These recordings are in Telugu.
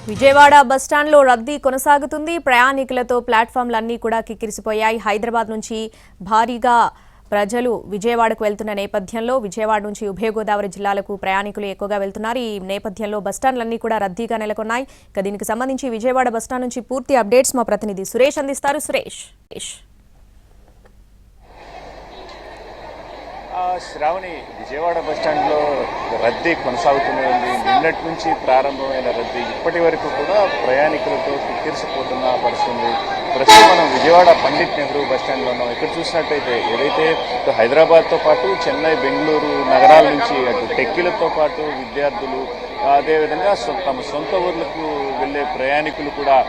విజయవాడ బస్టాండ్లో రద్దీ కొనసాగుతుంది. ప్రయాణికులతో ప్లాట్ఫామ్లన్నీ కూడా కిక్కిరిసిపోయాయి. హైదరాబాద్ నుంచి భారీగా ప్రజలు విజయవాడకు వెళ్తున్న నేపథ్యంలో విజయవాడ నుంచి ఉభయ గోదావరి జిల్లాలకు ప్రయాణికులు ఎక్కువగా వెళ్తున్నారు. ఈ నేపథ్యంలో బస్టాండ్లన్నీ కూడా రద్దీగా నెలకొన్నాయి. దీనికి సంబంధించి విజయవాడ బస్టాండ్ నుంచి పూర్తి అప్డేట్స్ మా ప్రతినిధి సురేష్ అందిస్తారు. సురేష్. శ్రావణి, విజయవాడ బస్టాండ్లో రద్దీ కొనసాగుతూనే ఉంది. నిన్నటి నుంచి ప్రారంభమైన రద్దీ ఇప్పటి వరకు కూడా ప్రయాణికులతో కిక్కిరిసిపోతున్న పరిస్థితి. ప్రస్తుతం మనం విజయవాడ పండిట్ నెహ్రూ బస్టాండ్లో ఉన్నాం. ఇక్కడ చూసినట్టయితే ఏదైతే హైదరాబాద్తో పాటు చెన్నై, బెంగళూరు నగరాల నుంచి అటు టెక్కీలతో పాటు విద్యార్థులు, అదేవిధంగా తమ సొంత ఊర్లకు వెళ్లే ప్రయాణికులు కూడా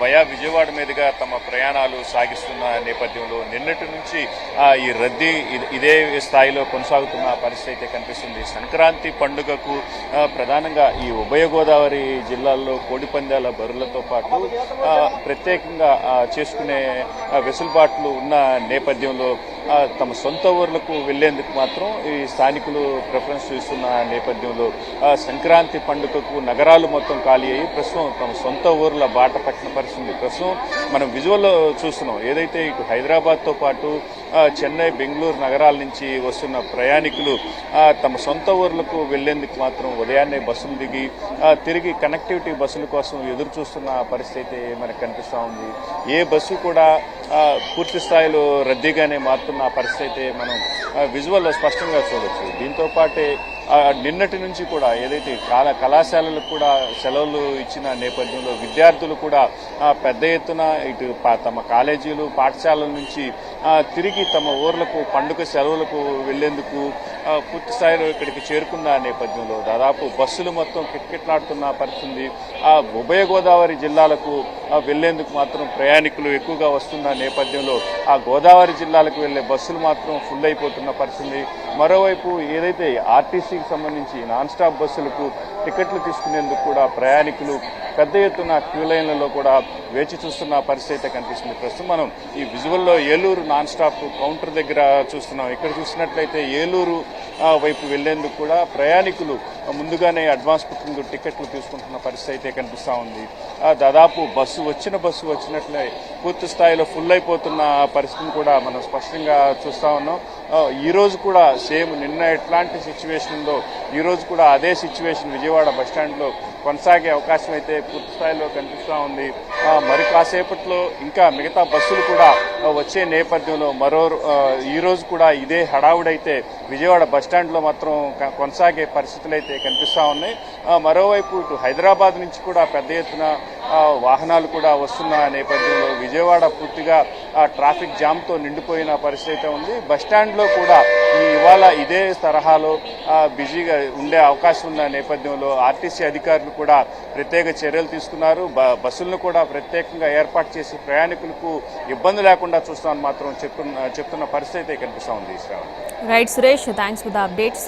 వయా విజయవాడ మీదుగా తమ ప్రయాణాలు సాగిస్తున్న నేపథ్యంలో నిన్నటి నుంచి ఈ రద్దీ ఇదే స్థాయిలో కొనసాగుతున్న పరిస్థితి అయితే కనిపిస్తుంది. సంక్రాంతి పండుగకు ప్రధానంగా ఈ ఉభయ గోదావరి జిల్లాల్లో కోడిపందాల బరులతో పాటు ప్రత్యేకంగా చేసుకునే వెసులుబాట్లు ఉన్న నేపథ్యంలో తమ సొంత ఊర్లకు వెళ్లేందుకు మాత్రం ఈ స్థానికులు ప్రిఫరెన్స్ చూస్తున్న నేపథ్యంలో సంక్రాంతి పండుగకు నగరాలు మొత్తం ఖాళీ అయ్యి ప్రస్తుతం తమ సొంత ఊర్ల బాట పట్టిన పరిస్థితి. ప్రస్తుతం మనం విజువల్లో చూస్తున్నాం. ఏదైతే ఇటు హైదరాబాద్తో పాటు చెన్నై, బెంగళూరు నగరాల నుంచి వస్తున్న ప్రయాణికులు తమ సొంత ఊర్లకు వెళ్లేందుకు మాత్రం ఉదయాన్నే బస్సులు దిగి తిరిగి కనెక్టివిటీ బస్సుల కోసం ఎదురు చూస్తున్న పరిస్థితి అయితే మనకు కనిపిస్తూ ఉంది. ఏ బస్సు కూడా పూర్తి స్థాయిలో రద్దీగానే మారుతున్న పరిస్థితి అయితే మనం విజువల్లో స్పష్టంగా చూడొచ్చు. దీంతో పాటే నిన్నటి నుంచి కూడా ఏదైతే కళాశాలలకు కూడా సెలవులు ఇచ్చిన నేపథ్యంలో విద్యార్థులు కూడా పెద్ద ఎత్తున ఇటు తమ కాలేజీలు, పాఠశాలల నుంచి తిరిగి తమ ఊర్లకు పండుగ సెలవులకు వెళ్లేందుకు పూర్తి స్థాయిలో ఇక్కడికి చేరుకున్న నేపథ్యంలో దాదాపు బస్సులు మొత్తం కిట్కిట్లాడుతున్న పరిస్థితి. ఉభయ గోదావరి జిల్లాలకు వెళ్లేందుకు మాత్రం ప్రయాణికులు ఎక్కువగా వస్తున్న నేపథ్యంలో ఆ గోదావరి జిల్లాలకు వెళ్లే బస్సులు మాత్రం ఫుల్ అయిపోతున్న పరిస్థితి. మరోవైపు ఏదైతే ఆర్టీసీకి సంబంధించి నాన్ స్టాప్ బస్సులకు టికెట్లు తీసుకునేందుకు కూడా ప్రయాణికులు పెద్ద ఎత్తున క్యూ లైన్లలో కూడా వేచి చూస్తున్న పరిస్థితి కనిపిస్తుంది. ప్రస్తుతం మనం ఈ విజువల్లో ఏలూరు నాన్ స్టాప్ కౌంటర్ దగ్గర చూస్తున్నాం. ఇక్కడ చూసినట్లయితే ఏలూరు వైపు వెళ్లేందుకు కూడా ప్రయాణికులు ముందుగానే అడ్వాన్స్ బుకింగ్ టికెట్లు తీసుకుంటున్న పరిస్థితి అయితే కనిపిస్తూ ఉంది. దాదాపు బస్సు వచ్చినట్లే పూర్తి స్థాయిలో ఫుల్ అయిపోతున్న పరిస్థితిని కూడా మనం స్పష్టంగా చూస్తూ ఉన్నాం. ఈ రోజు కూడా సేమ్ నిన్న ఎట్లాంటి సిచ్యువేషన్ ఉందో ఈ రోజు కూడా అదే సిచ్యువేషన్ విజయవాడ బస్టాండ్లో కొనసాగే అవకాశం అయితే పూర్తి స్థాయిలో కనిపిస్తూ ఉంది. మరి కాసేపట్లో ఇంకా మిగతా బస్సులు కూడా వచ్చే నేపథ్యంలో ఈ రోజు కూడా ఇదే హడావుడైతే విజయవాడ బస్టాండ్లో మాత్రం కొనసాగే పరిస్థితులు అయితే కనిపిస్తూ ఉన్నాయి. మరోవైపు ఇటు హైదరాబాద్ నుంచి కూడా పెద్ద ఎత్తున వాహనాలు కూడా వస్తున్న నేపథ్యంలో విజయవాడ పూర్తిగా ట్రాఫిక్ జామ్తో నిండిపోయిన పరిస్థితి అయితే ఉంది. బస్టాండ్లో కూడా ఇవాళ ఇదే తరహాలో బిజీగా ఉండే అవకాశం ఉన్న నేపథ్యంలో ఆర్టీసీ అధికారులు కూడా ప్రత్యేక చర్యలు తీసుకున్నారు. బస్సులను కూడా ప్రత్యేకంగా ఏర్పాటు చేసి ప్రయాణికులకు ఇబ్బంది లేకుండా చూస్తామని మాత్రం చెప్తున్న పరిస్థితి అయితే కనిపిస్తూ ఉంది. Right Suresh, thanks for the updates.